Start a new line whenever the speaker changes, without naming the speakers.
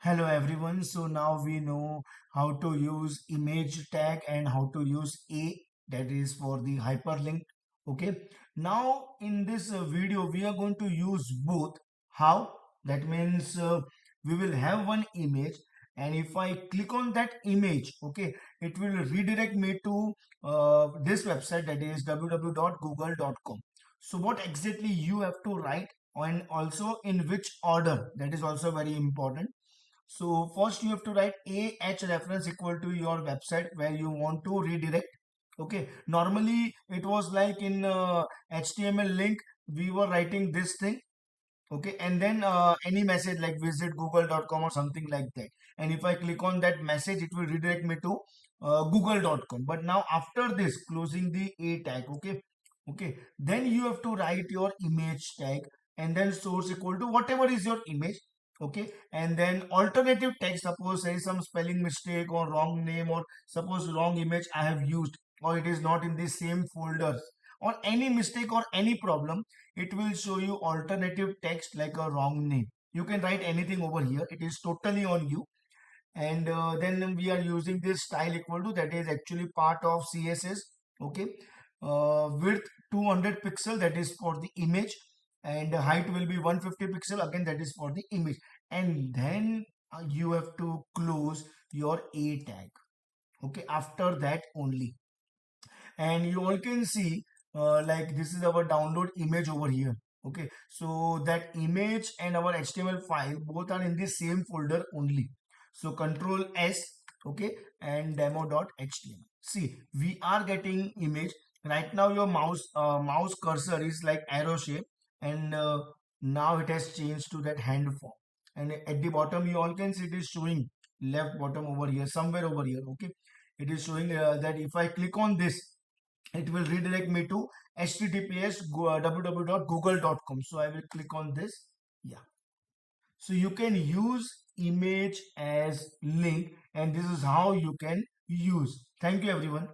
Hello everyone. So now we know how to use image tag and how to use a that is for the hyperlink. Okay. Now in this video we are going to use both. How? That means we will have one image and if I click on that image, okay, it will redirect me to this website that is www.google.com. So what exactly you have to write and also in which order, that is also very important. So first you have to write AH reference equal to your website where you want to redirect. Okay. Normally it was like in HTML link we were writing this thing. Okay. And then any message like visit google.com or something like that. And if I click on that message, it will redirect me to google.com. But now after this closing the A tag. Okay. Okay. Then you have to write your image tag and then source equal to whatever is your image. Okay. And then alternative text, suppose there is some spelling mistake or wrong name or suppose wrong image I have used or it is not in the same folder or any mistake or any problem, it will show you alternative text like a wrong name. You can write anything over here. It is totally on you. And then we are using this style equal to, that is actually part of CSS. Okay. Width 200 pixel, that is for the image, and height will be 150 pixel, again that is for the image. And then you have to close your A tag. Okay, after that only. And you all can see like this is our download image over here. Okay, so that image and our HTML file both are in the same folder only. So control S. Okay, and demo.html. See, we are getting image right now. Your mouse cursor is like arrow shape, and now it has changed to that hand form. And at the bottom you all can see it is showing left bottom over here, somewhere over here. Okay, it is showing that if I click on this, it will redirect me to https www.google.com. So I will click on this. Yeah, so you can use image as link, and this is how you can use. Thank you everyone.